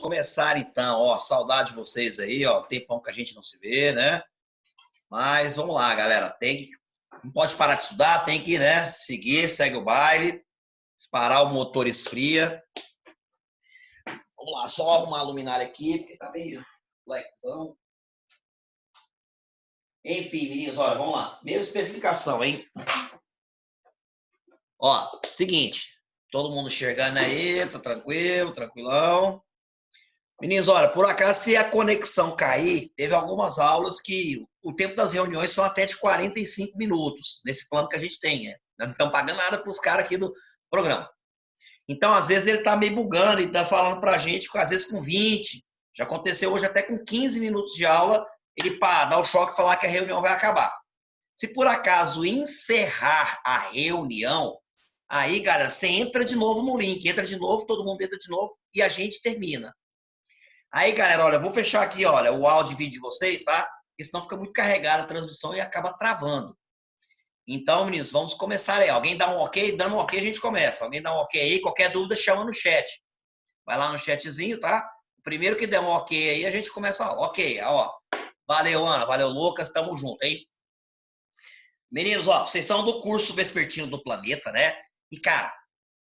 começar então, ó, saudade de vocês aí, ó, tempão que a gente não se vê, né? Mas vamos lá, galera, não pode parar de estudar, tem que, né, seguir, segue o baile, parar o motor esfria. Vamos lá, só arrumar a luminária aqui, porque tá meio blackzão. Enfim, meninos, olha, vamos lá. Mesma especificação, hein? Ó, seguinte, todo mundo enxergando aí, tá tranquilo, tranquilão. Meninos, olha, por acaso, se a conexão cair, teve algumas aulas que o tempo das reuniões são até de 45 minutos, nesse plano que a gente tem, né? Nós não estamos pagando nada para os caras aqui do programa. Então, às vezes, ele está meio bugando e está falando para a gente, às vezes, com 20. Já aconteceu hoje até com 15 minutos de aula, ele dá o choque e falar que a reunião vai acabar. Se por acaso encerrar a reunião, aí, galera, você entra de novo no link, entra de novo, todo mundo entra de novo e a gente termina. Aí, galera, olha, eu vou fechar aqui, olha, o áudio e vídeo de vocês, tá? Porque senão fica muito carregada a transmissão e acaba travando. Então, meninos, vamos começar aí. Alguém dá um ok? Dando um ok, a gente começa. Alguém dá um ok aí? Qualquer dúvida, chama no chat. Vai lá no chatzinho, tá? O primeiro que der um ok aí, a gente começa. Ok, ó. Valeu, Ana. Valeu, Lucas. Tamo junto, hein? Meninos, ó, vocês são do curso Vespertino do Planeta, né? E, cara,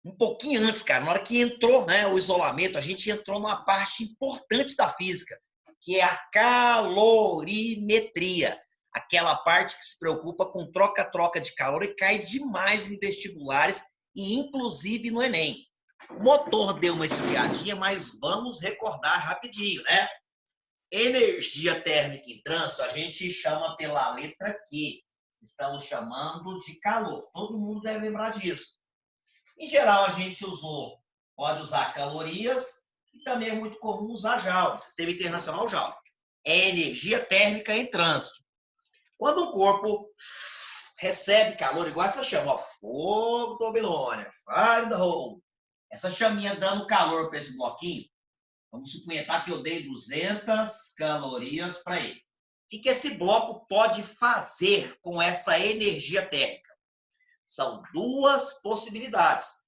um pouquinho antes, cara, na hora que entrou, né, o isolamento, a gente entrou numa parte importante da física, que é a calorimetria. Aquela parte que se preocupa com troca-troca de calor e cai demais em vestibulares e inclusive no Enem. O motor deu uma esfriadinha, mas vamos recordar rapidinho, né? Energia térmica em trânsito, a gente chama pela letra Q. Estamos chamando de calor. Todo mundo deve lembrar disso. Em geral, a gente pode usar calorias e também é muito comum usar Joule, Sistema Internacional Joule. É energia térmica em trânsito. Quando o corpo recebe calor, igual essa chama, ó, fogo da Babilônia, fire the hole. Essa chaminha dando calor para esse bloquinho, vamos suponhar que eu dei 200 calorias para ele. O que esse bloco pode fazer com essa energia térmica? São duas possibilidades.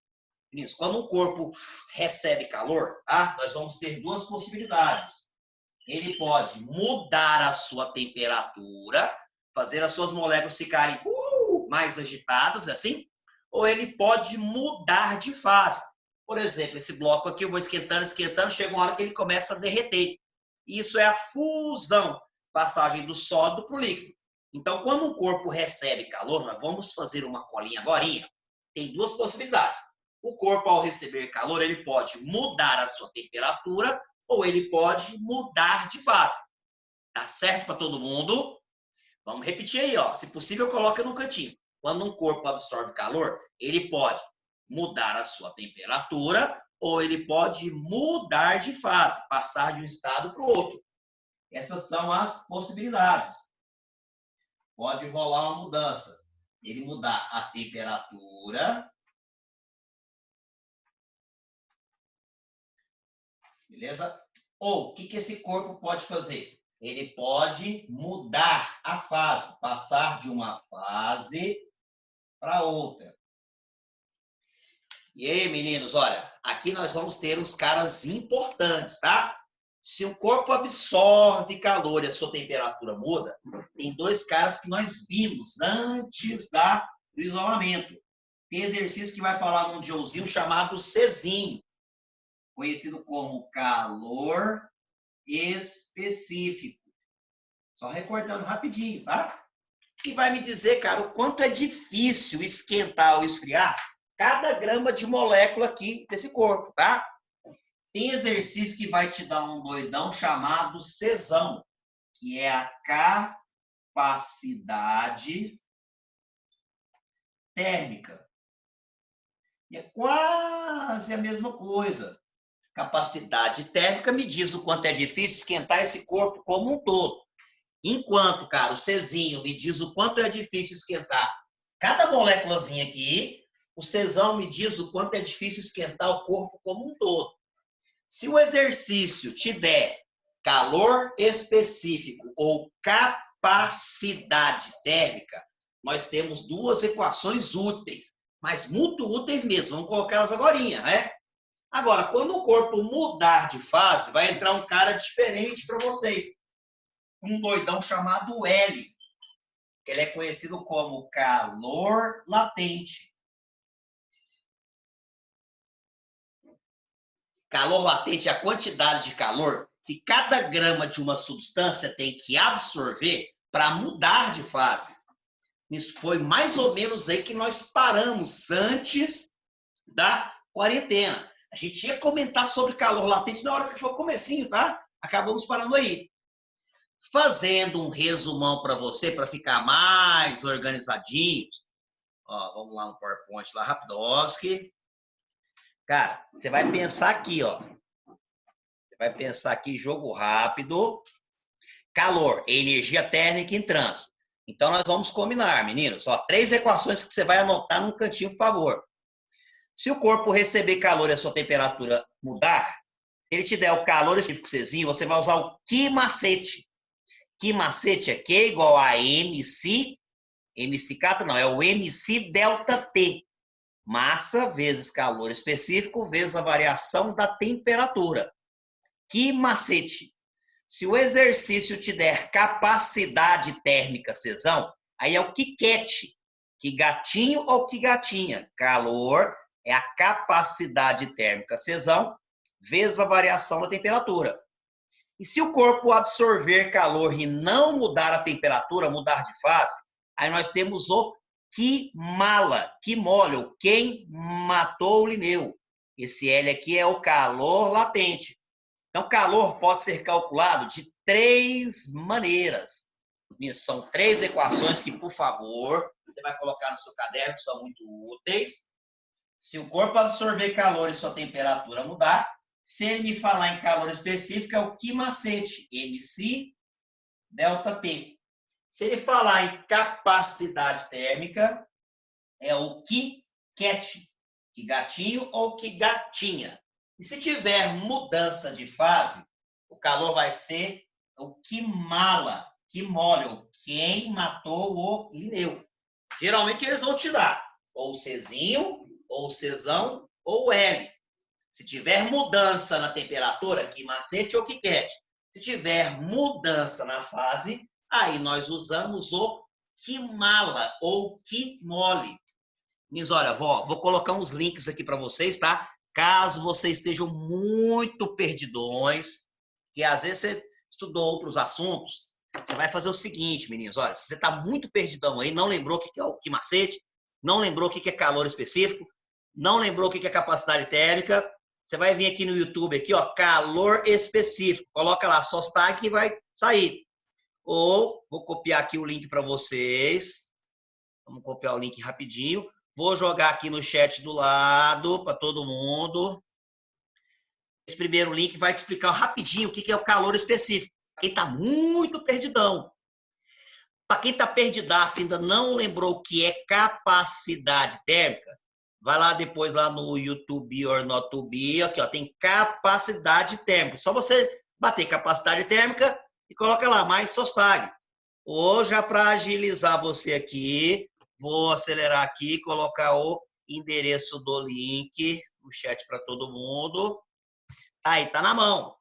Quando um corpo recebe calor, tá? Nós vamos ter duas possibilidades. Ele pode mudar a sua temperatura, fazer as suas moléculas ficarem mais agitadas, assim, ou ele pode mudar de fase. Por exemplo, esse bloco aqui eu vou esquentando, esquentando, chega uma hora que ele começa a derreter. Isso é a fusão, passagem do sólido para o líquido. Então, quando um corpo recebe calor, nós vamos fazer uma colinha agora. Tem duas possibilidades. O corpo, ao receber calor, ele pode mudar a sua temperatura ou ele pode mudar de fase. Tá certo para todo mundo? Vamos repetir aí, ó. Se possível, coloca no cantinho. Quando um corpo absorve calor, ele pode mudar a sua temperatura ou ele pode mudar de fase, passar de um estado para o outro. Essas são as possibilidades. Pode rolar uma mudança. Ele mudar a temperatura. Beleza? Ou, o que esse corpo pode fazer? Ele pode mudar a fase, passar de uma fase para outra. E aí, meninos, olha, aqui nós vamos ter uns caras importantes, tá? Se o corpo absorve calor e a sua temperatura muda, tem dois caras que nós vimos antes do isolamento. Tem exercício que vai falar num joulezinho chamado Czinho, conhecido como calor específico. Só recordando rapidinho, tá? E vai me dizer, cara, o quanto é difícil esquentar ou esfriar cada grama de molécula aqui desse corpo, tá? Tem exercício que vai te dar um doidão chamado Czão, que é a capacidade térmica. E é quase a mesma coisa. Capacidade térmica me diz o quanto é difícil esquentar esse corpo como um todo. Enquanto, cara, o Czinho me diz o quanto é difícil esquentar cada moléculazinha aqui, o Czão me diz o quanto é difícil esquentar o corpo como um todo. Se o exercício te der calor específico ou capacidade térmica, nós temos duas equações úteis, mas muito úteis mesmo. Vamos colocar elas agora, né? Agora, quando o corpo mudar de fase, vai entrar um cara diferente para vocês. Um doidão chamado L, que ele é conhecido como calor latente. Calor latente é a quantidade de calor que cada grama de uma substância tem que absorver para mudar de fase. Isso foi mais ou menos aí que nós paramos antes da quarentena. A gente ia comentar sobre calor latente na hora que foi o comecinho, tá? Acabamos parando aí. Fazendo um resumão para você, para ficar mais organizadinho. Ó, vamos lá no PowerPoint, lá, Rapidowski. Cara, você vai pensar aqui, ó. Você vai pensar aqui, jogo rápido. Calor, energia térmica em trânsito. Então, nós vamos combinar, meninos. Ó, 3 equações que você vai anotar num cantinho, por favor. Se o corpo receber calor e a sua temperatura mudar, ele te der o calor específico Czinho, você vai usar o que macete. Que macete é Q igual a MC, MC cata não, é o MC delta T. Massa vezes calor específico vezes a variação da temperatura. Que macete. Se o exercício te der capacidade térmica Czão, aí é o que quete. Que gatinho ou que gatinha. Calor é a capacidade térmica Czão vezes a variação da temperatura. E se o corpo absorver calor e não mudar a temperatura, mudar de fase, aí nós temos o que mala, que molha, o quem matou o Linneu. Esse L aqui é o calor latente. Então, calor pode ser calculado de 3 maneiras. São 3 equações que, por favor, você vai colocar no seu caderno, que são muito úteis. Se o corpo absorver calor e sua temperatura mudar, se ele me falar em calor específico, é o que macete, MC delta T. Se ele falar em capacidade térmica, é o que quete, que gatinho ou que gatinha. E se tiver mudança de fase, o calor vai ser o que mala, que molha, o quem matou o Linneu. Geralmente eles vão te dar ou o Czinho, ou o Czão, ou o L. Se tiver mudança na temperatura, que macete ou que quete. Se tiver mudança na fase, aí nós usamos o que mala ou que mole. Mas olha, vou colocar uns links aqui para vocês, tá? Caso vocês estejam muito perdidões, que às vezes você estudou outros assuntos, você vai fazer o seguinte, meninos, olha, se você está muito perdidão aí, não lembrou o que é o que macete, não lembrou o que é calor específico, não lembrou o que é capacidade térmica, você vai vir aqui no YouTube, aqui, ó, calor específico, coloca lá, SOSTAG, que vai sair. Ou, vou copiar aqui o link para vocês, vamos copiar o link rapidinho, vou jogar aqui no chat do lado, para todo mundo. Esse primeiro link vai te explicar rapidinho o que é o calor específico. Quem está muito perdidão. Para quem está perdidaço, ainda não lembrou o que é capacidade térmica, vai lá depois lá no YouTube or not to be, aqui ó, tem capacidade térmica. Só você bater capacidade térmica e coloca lá, mais SOSTAG. Ou já para agilizar você aqui, vou acelerar aqui e colocar o endereço do link no chat para todo mundo. Aí, tá na mão.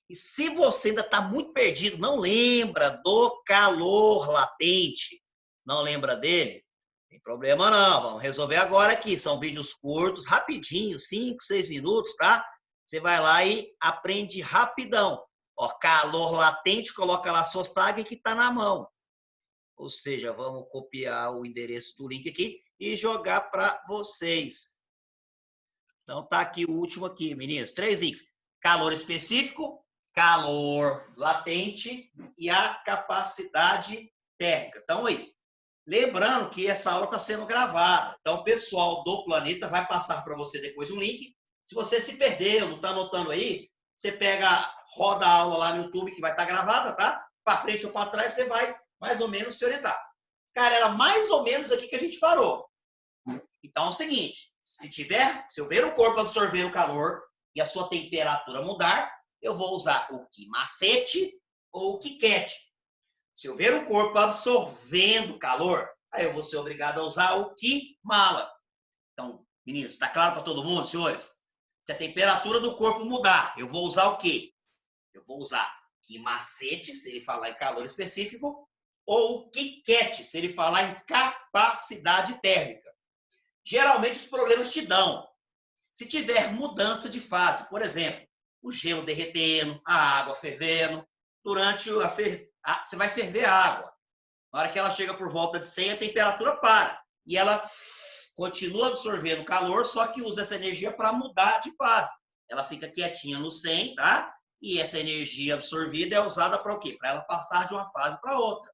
E se você ainda está muito perdido, não lembra do calor latente, não lembra dele, não tem problema não, vamos resolver agora aqui. São vídeos curtos, rapidinho, 5, 6 minutos, tá? Você vai lá e aprende rapidão. Ó, calor latente, coloca lá SOSTAG que está na mão. Ou seja, vamos copiar o endereço do link aqui e jogar para vocês. Então, tá aqui o último aqui, meninos. 3 links. Calor específico, calor latente e a capacidade térmica. Então, aí. Lembrando que essa aula está sendo gravada. Então, o pessoal do Planeta vai passar para você depois um link. Se você se perdeu, não está anotando aí, você pega, roda a aula lá no YouTube, que vai estar gravada, tá? Para frente ou para trás, você vai mais ou menos se orientar. Cara, era mais ou menos aqui que a gente parou. Então, é o seguinte, se eu ver o corpo absorver o calor e a sua temperatura mudar, eu vou usar o que macete ou o que quete. Se eu ver o corpo absorvendo calor, aí eu vou ser obrigado a usar o que mala. Então, meninos, está claro para todo mundo, senhores? Se a temperatura do corpo mudar, eu vou usar o quê? Eu vou usar Q macete, se ele falar em calor específico, ou o Q-cat, se ele falar em capacidade térmica. Geralmente os problemas te dão. Se tiver mudança de fase, por exemplo, o gelo derretendo, a água fervendo, durante você vai ferver a água. Na hora que ela chega por volta de 100, a temperatura para. E ela continua absorvendo calor, só que usa essa energia para mudar de fase. Ela fica quietinha no 100, tá? E essa energia absorvida é usada para o quê? Para ela passar de uma fase para outra.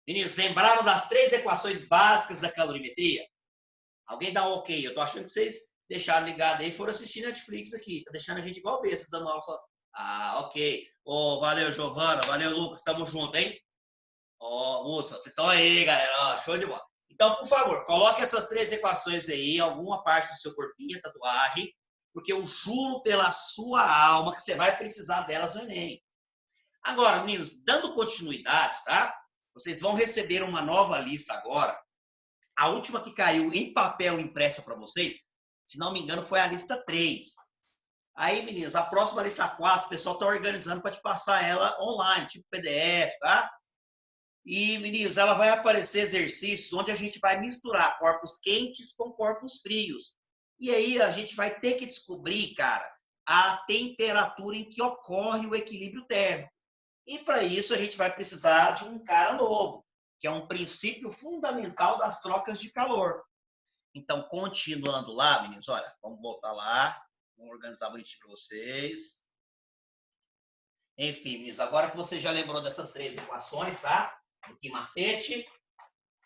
Meninos, lembraram das 3 equações básicas da calorimetria? Alguém dá um ok? Eu tô achando que vocês deixaram ligado aí e foram assistir Netflix aqui. Tá deixando a gente igual besta, dando aula só. Ah, ok. Oh, valeu, Giovana. Valeu, Lucas. Tamo junto, hein? Ó, moça, vocês estão aí, galera. Ó, show de bola. Então, por favor, coloque essas 3 equações aí em alguma parte do seu corpinho, tatuagem, porque eu juro pela sua alma que você vai precisar delas no Enem. Agora, meninos, dando continuidade, tá? Vocês vão receber uma nova lista agora. A última que caiu em papel impressa para vocês, se não me engano, foi a lista 3. Aí, meninos, a próxima lista 4, o pessoal está organizando para te passar ela online, tipo PDF, tá? E, meninos, ela vai aparecer exercícios onde a gente vai misturar corpos quentes com corpos frios. E aí a gente vai ter que descobrir, cara, a temperatura em que ocorre o equilíbrio térmico. E para isso a gente vai precisar de um cara novo, que é um princípio fundamental das trocas de calor. Então, continuando lá, meninos, olha, vamos voltar lá, vamos organizar bonitinho para vocês. Enfim, meninos, agora que você já lembrou dessas 3 equações, tá? O Q macete,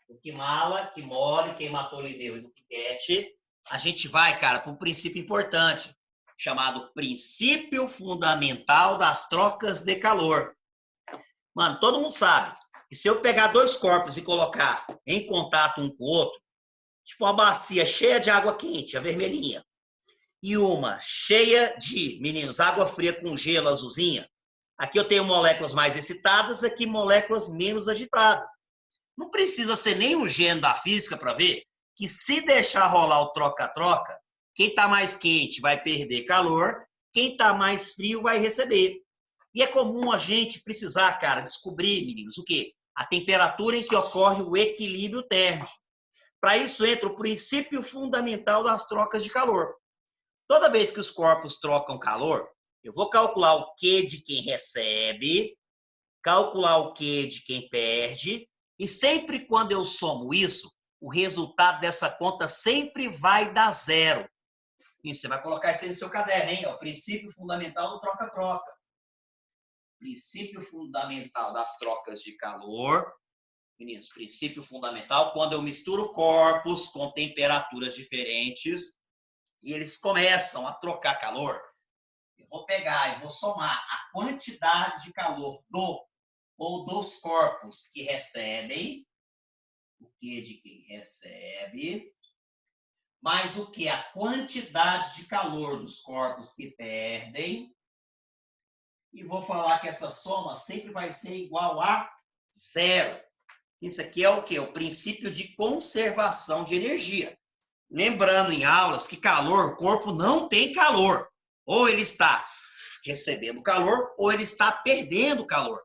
o Q mala, Q mole, quem matou lhe deu e do Q-cat, a gente vai, cara, para um princípio importante, chamado princípio fundamental das trocas de calor. Mano, todo mundo sabe que se eu pegar 2 corpos e colocar em contato um com o outro, tipo uma bacia cheia de água quente, a vermelhinha, e uma cheia de, meninos, água fria com gelo azulzinha, aqui eu tenho moléculas mais excitadas, aqui moléculas menos agitadas. Não precisa ser nem um gênio da física para ver que se deixar rolar o troca-troca, quem está mais quente vai perder calor, quem está mais frio vai receber. E é comum a gente precisar, cara, descobrir, meninos, o quê? A temperatura em que ocorre o equilíbrio térmico. Para isso entra o princípio fundamental das trocas de calor. Toda vez que os corpos trocam calor, eu vou calcular o Q de quem recebe, calcular o Q de quem perde, e sempre quando eu somo isso, o resultado dessa conta sempre vai dar 0. E você vai colocar isso aí no seu caderno, hein? O princípio fundamental do troca-troca. Princípio fundamental das trocas de calor. Meninos, princípio fundamental, quando eu misturo corpos com temperaturas diferentes e eles começam a trocar calor, eu vou pegar e vou somar a quantidade de calor do ou dos corpos que recebem, o Q de quem recebe, mais o que? A quantidade de calor dos corpos que perdem, e vou falar que essa soma sempre vai ser igual a 0. Isso aqui é o quê? O princípio de conservação de energia. Lembrando em aulas que calor, o corpo não tem calor. Ou ele está recebendo calor, ou ele está perdendo calor.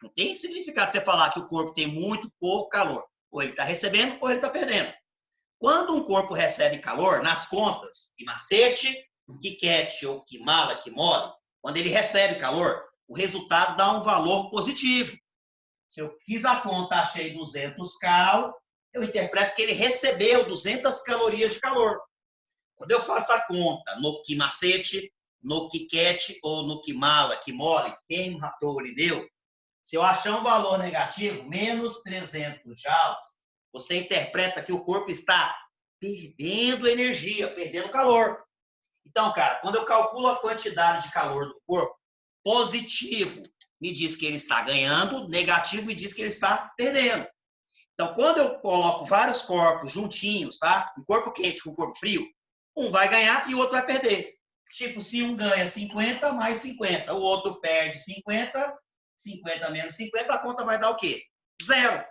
Não tem significado você falar que o corpo tem muito pouco calor. Ou ele está recebendo, ou ele está perdendo. Quando um corpo recebe calor, nas contas, que macete, que cat ou que mala, que mole, quando ele recebe calor, o resultado dá um valor positivo. Se eu fiz a conta, achei 200 cal, eu interpreto que ele recebeu 200 calorias de calor. Quando eu faço a conta no que macete, no que cat ou no que mala, que mole, quem matou lhe deu, se eu achar um valor negativo, menos 300 joules, você interpreta que o corpo está perdendo energia, perdendo calor. Então, cara, quando eu calculo a quantidade de calor do corpo, positivo me diz que ele está ganhando, negativo me diz que ele está perdendo. Então, quando eu coloco vários corpos juntinhos, tá? Um corpo quente com um corpo frio, um vai ganhar e o outro vai perder. Tipo, se um ganha 50 mais 50, o outro perde 50, 50 menos 50, a conta vai dar o quê? 0.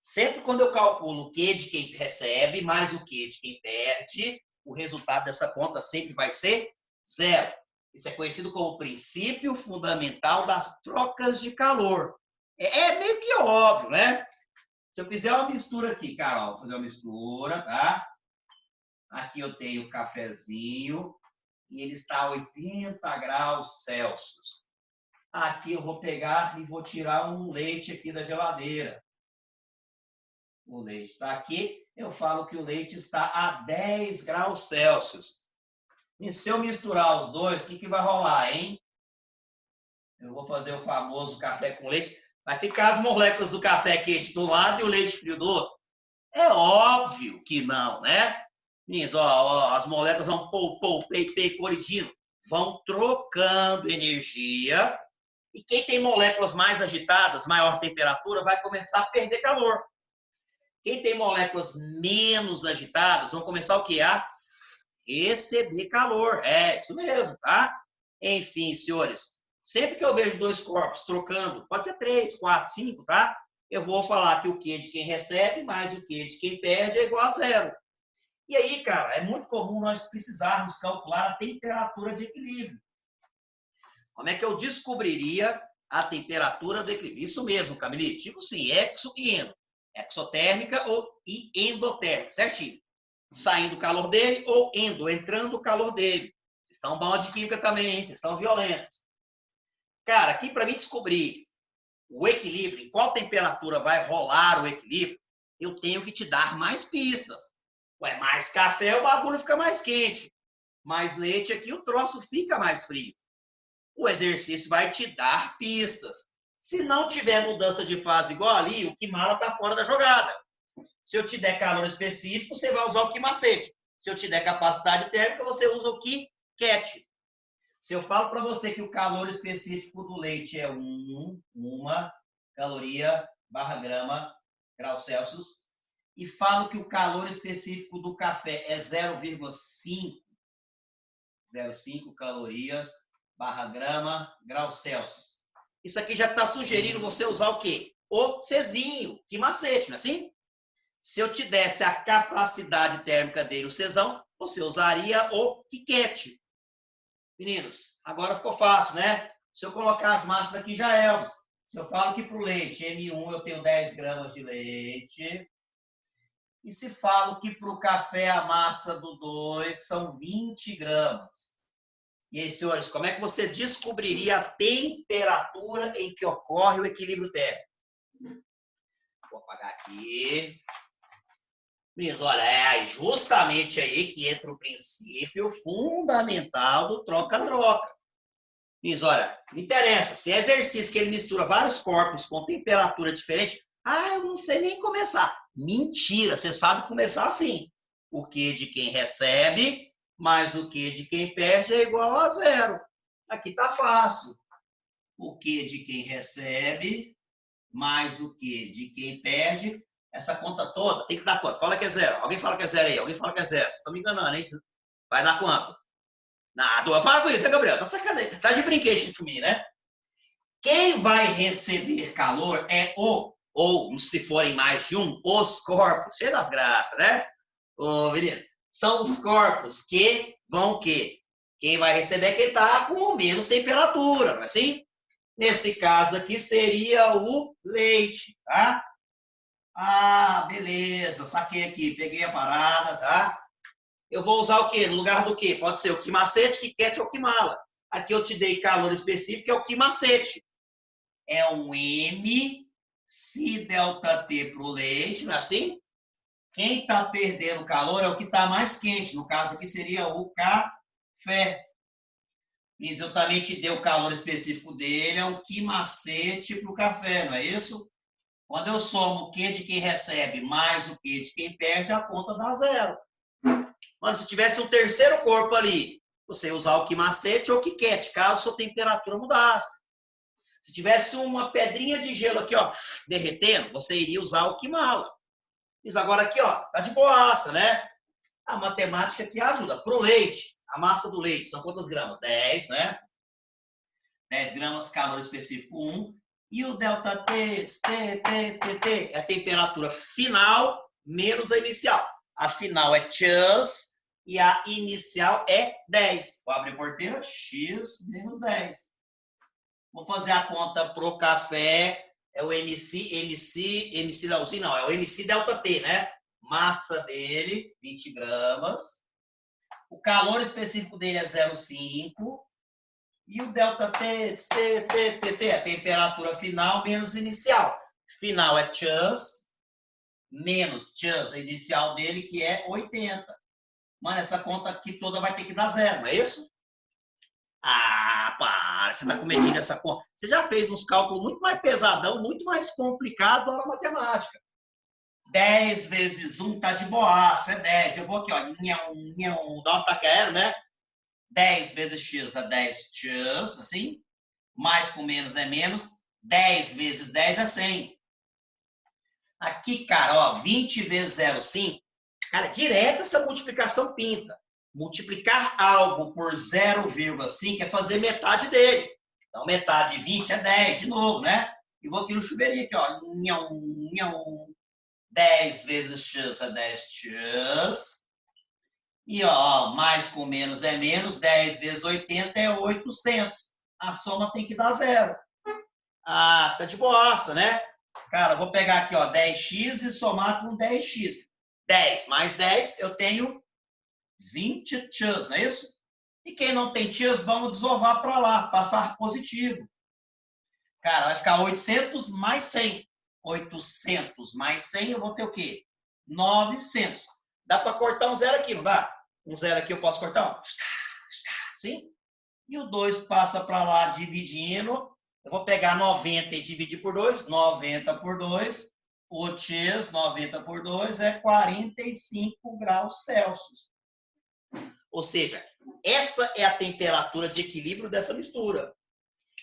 Sempre quando eu calculo o Q de quem recebe mais o Q de quem perde, o resultado dessa conta sempre vai ser zero. Isso é conhecido como o princípio fundamental das trocas de calor. É meio que óbvio, né? Se eu fizer uma mistura aqui, Carol, vou fazer uma mistura, tá? Aqui eu tenho o cafezinho e ele está a 80 graus Celsius. Aqui eu vou pegar e vou tirar um leite aqui da geladeira. O leite está aqui. Eu falo que o leite está a 10 graus Celsius. E se eu misturar os dois, o que vai rolar, hein? Eu vou fazer o famoso café com leite. Vai ficar as moléculas do café quente do lado e o leite frio do outro? É óbvio que não, né? Meninas, as moléculas vão colidindo, vão trocando energia. E quem tem moléculas mais agitadas, maior temperatura, vai começar a perder calor. Quem tem moléculas menos agitadas, vão começar o quê? A receber calor. É, isso mesmo, tá? Enfim, senhores, sempre que eu vejo dois corpos trocando, pode ser 3, 4, 5, tá? Eu vou falar que o Q de quem recebe mais o Q de quem perde é igual a zero. E aí, cara, é muito comum nós precisarmos calcular a temperatura de equilíbrio. Como é que eu descobriria a temperatura do equilíbrio? Isso mesmo, Camille. Tipo assim, exo e endo. Exotérmica e endotérmica, certinho? Saindo o calor dele ou entrando o calor dele. Vocês estão bons de química também, hein? Vocês estão violentos. Cara, aqui para mim descobrir o equilíbrio, em qual temperatura vai rolar o equilíbrio, eu tenho que te dar mais pistas. Ué, mais café, o bagulho fica mais quente. Mais leite aqui, o troço fica mais frio. O exercício vai te dar pistas. Se não tiver mudança de fase igual ali, o Kimala está fora da jogada. Se eu te der calor específico, você vai usar o Kimacete. Se eu te der capacidade térmica, você usa o Kiket. Se eu falo para você que o calor específico do leite é 1 caloria barra grama grau Celsius, e falo que o calor específico do café é 0,5 calorias barra grama grau Celsius. Isso aqui já está sugerindo você usar o quê? O Czinho, Kimacete, não é assim? Se eu te desse a capacidade térmica dele, o Czão, você usaria o Kiket. Meninos, agora ficou fácil, né? Se eu colocar as massas aqui, já é. Se eu falo que para o leite M1 eu tenho 10 gramas de leite, e se falo que para o café a massa do 2 são 20 gramas. E aí, senhores, como é que você descobriria a temperatura em que ocorre o equilíbrio térmico? Vou apagar aqui. Meninos, olha, é justamente aí que entra o princípio fundamental do troca-troca. Meninos, olha, não interessa. Se é exercício que ele mistura vários corpos com temperatura diferente, eu não sei nem começar. Mentira, você sabe começar assim. O Q de quem recebe mais o Q de quem perde é igual a zero. Aqui está fácil. O Q de quem recebe mais o Q de quem perde. Essa conta toda tem que dar quanto? Fala que é zero. Alguém fala que é zero aí. Alguém fala que é zero. Vocês estão me enganando, hein? Vai dar quanto? Nada. Para com isso, né, Gabriel? Tá sacanagem. Tá de brinquedo de mim, né? Quem vai receber calor é ou se forem mais de um, os corpos. Cheio das graças, né? Ô, menino. São os corpos que vão o quê? Quem vai receber é quem está com menos temperatura, não é assim? Nesse caso aqui seria o leite, tá? Beleza, saquei aqui, peguei a parada, tá? Eu vou usar o quê? No lugar do quê? Pode ser o Kimacete, Kiket ou Kimala. Aqui eu te dei calor específico, é o Kimacete. É um M si delta T para o leite, não é assim? Quem está perdendo calor é o que está mais quente. No caso aqui seria o café. Mas eu também te dei o calor específico dele, é o Kimacete para o café, não é isso? Quando eu somo o Q de quem recebe mais o Q de quem perde, a conta dá zero. Mano, se tivesse um terceiro corpo ali, você ia usar o Kimacete ou o Kiket, caso sua temperatura mudasse. Se tivesse uma pedrinha de gelo aqui, ó, derretendo, você iria usar o Kimala. Mas agora aqui, ó, tá de boaça, né? A matemática aqui ajuda. Pro leite, a massa do leite são quantas gramas? 10, né? 10 gramas, calor específico 1. E o delta T é a temperatura final menos a inicial. A final é chance e a inicial é 10. Vou abrir a porteira, x menos 10. Vou fazer a conta pro café, é o MC Leozinho, não, é o MC delta T, né? Massa dele, 20 gramas. O calor específico dele é 0,5. E o delta T, a temperatura final menos inicial. Final é chance, menos chance, a inicial dele, que é 80. Mano, essa conta aqui toda vai ter que dar zero, não é isso? Ah, para, você está cometindo essa conta. Você já fez uns cálculos muito mais pesadão, muito mais complicado na matemática. 10 vezes 1 tá de boaça, é 10. Eu vou aqui, ó, dá um ataque aéreo, né? 10 vezes x é 10x, assim. Mais com menos é menos. 10 vezes 10 é 100. Aqui, cara, ó, 20 vezes 0,5. Cara, direto essa multiplicação pinta. Multiplicar algo por 0,5 é fazer metade dele. Então, metade de 20 é 10, de novo, né? E vou aqui no chuveirinho, aqui, ó. 10 vezes x é 10x. E, ó, mais com menos é menos. 10 vezes 80 é 800. A soma tem que dar zero. Ah, tá de boassa, né? Cara, vou pegar aqui, ó, 10x e somar com 10x. 10 mais 10, eu tenho 20x, não é isso? E quem não tem x, vamos desovar para lá, passar positivo. Cara, vai ficar 800 mais 100. 800 mais 100, eu vou ter o quê? 900. Dá para cortar um zero aqui, não dá? Um zero aqui eu posso cortar? Sim? E o 2 passa para lá dividindo. Eu vou pegar 90 e dividir por 2. 90 por 2. O x, 90 por 2, é 45 graus Celsius. Ou seja, essa é a temperatura de equilíbrio dessa mistura.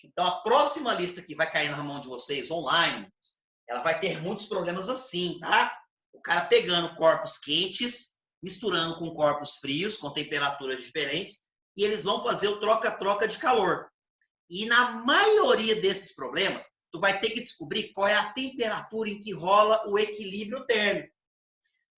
Então, a próxima lista que vai cair na mão de vocês, online, ela vai ter muitos problemas assim, tá? O cara pegando corpos quentes, misturando com corpos frios, com temperaturas diferentes, e eles vão fazer o troca-troca de calor. E na maioria desses problemas, tu vai ter que descobrir qual é a temperatura em que rola o equilíbrio térmico.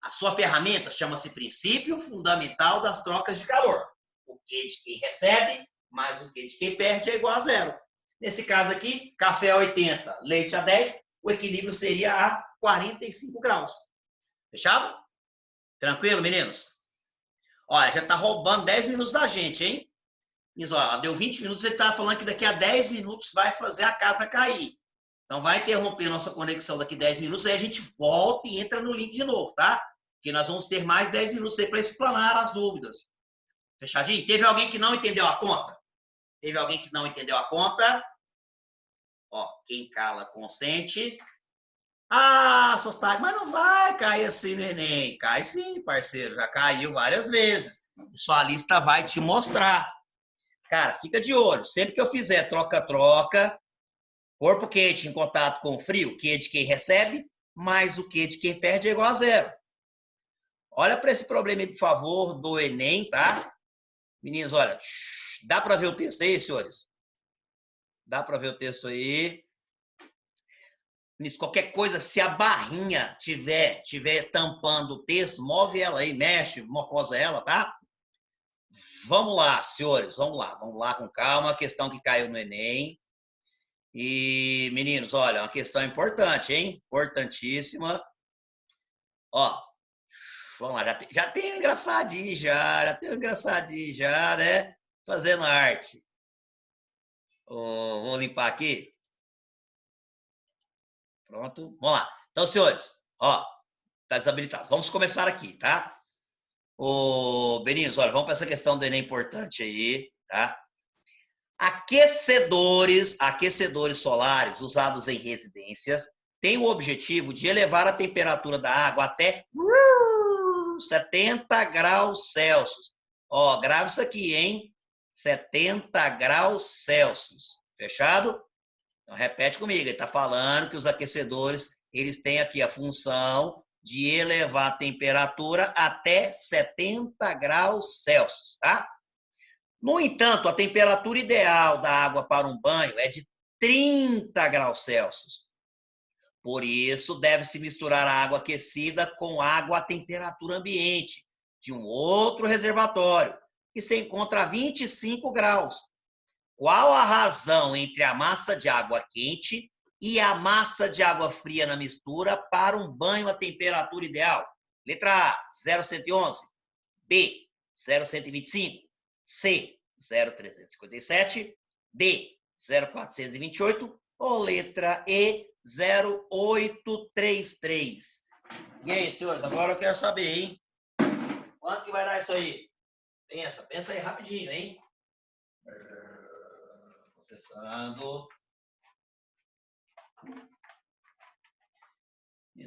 A sua ferramenta chama-se princípio fundamental das trocas de calor. O Q de quem recebe mais o Q de quem perde é igual a zero. Nesse caso aqui, café a 80, leite a 10, o equilíbrio seria a 45 graus. Fechado? Tranquilo, meninos? Olha, já está roubando 10 minutos da gente, hein? Ó, deu 20 minutos, ele está falando que daqui a 10 minutos vai fazer a casa cair. Então, vai interromper nossa conexão daqui a 10 minutos, aí a gente volta e entra no link de novo, tá? Porque nós vamos ter mais 10 minutos aí para explanar as dúvidas. Fechadinho? Teve alguém que não entendeu a conta? Teve alguém que não entendeu a conta? Ó, quem cala consente. Ah, Sostag, mas não vai cair assim no Enem. Cai sim, parceiro, já caiu várias vezes. Sua lista vai te mostrar. Cara, fica de olho. Sempre que eu fizer troca-troca, corpo quente em contato com o frio, Q de quem recebe, mais o Q de quem perde é igual a zero. Olha para esse problema aí, por favor, do Enem, tá? Meninos, olha, dá para ver o texto aí, senhores? Dá para ver o texto aí? Qualquer coisa, se a barrinha tiver tampando o texto, move ela aí, mexe, mocosa ela, tá? Vamos lá, senhores, vamos lá com calma, a questão que caiu no Enem. E, meninos, olha, uma questão importante, hein? Importantíssima. Ó, vamos lá, já tem um engraçadinho já, né? Fazendo arte. Vou limpar aqui. Pronto, vamos lá. Então, senhores, ó, tá desabilitado. Vamos começar aqui, tá? Beninhos, olha, vamos para essa questão do Enem importante aí, tá? Aquecedores solares usados em residências têm o objetivo de elevar a temperatura da água até 70 graus Celsius. Ó, grava isso aqui, hein? 70 graus Celsius. Fechado? Então, repete comigo. Ele está falando que os aquecedores, eles têm aqui a função de elevar a temperatura até 70 graus Celsius, tá? No entanto, a temperatura ideal da água para um banho é de 30 graus Celsius. Por isso, deve-se misturar a água aquecida com água à temperatura ambiente, de um outro reservatório, que se encontra a 25 graus. Qual a razão entre a massa de água quente e a massa de água fria na mistura para um banho a temperatura ideal? Letra A, 0,111. B, 0,125. C, 0,357. D, 0,428. Ou letra E, 0,833. E aí, senhores, agora eu quero saber, hein? Quanto que vai dar isso aí? Pensa aí rapidinho, hein? Processando.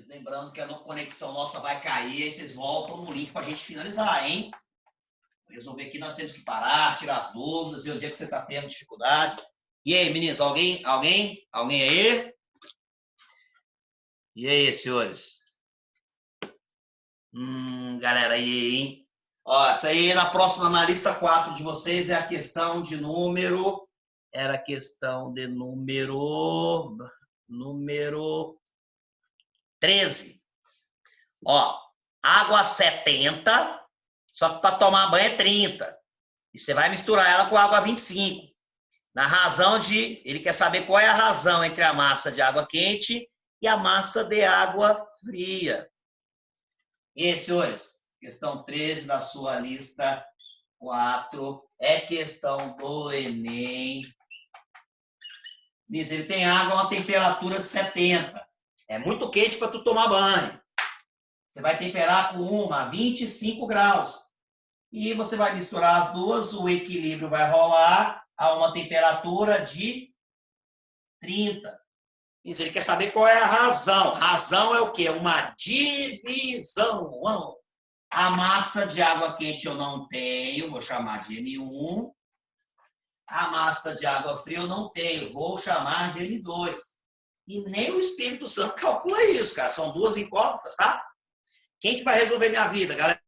Lembrando que a conexão nossa vai cair, aí vocês voltam no link para a gente finalizar, hein? Vou resolver aqui, nós temos que parar, tirar as dúvidas, ver o dia que você está tendo dificuldade. E aí, meninos, alguém aí? E aí, senhores? Galera, aí, hein? Ó, essa aí, na próxima, na lista 4 de vocês, é a questão de número... Era a questão de número 13. Ó, água 70, só que para tomar banho é 30. E você vai misturar ela com água 25. Na razão de... Ele quer saber qual é a razão entre a massa de água quente e a massa de água fria. E aí, senhores, questão 13 da sua lista 4 é questão do Enem. Diz, ele tem água a uma temperatura de 70. É muito quente para tu tomar banho. Você vai temperar com a 25 graus. E você vai misturar as duas, o equilíbrio vai rolar a uma temperatura de 30. Diz, ele quer saber qual é a razão. Razão é o quê? Uma divisão. A massa de água quente eu não tenho, vou chamar de M1. A massa de água fria eu não tenho, vou chamar de M2. E nem o Espírito Santo calcula isso, cara. São duas incógnitas, tá? Quem que vai resolver minha vida, galera?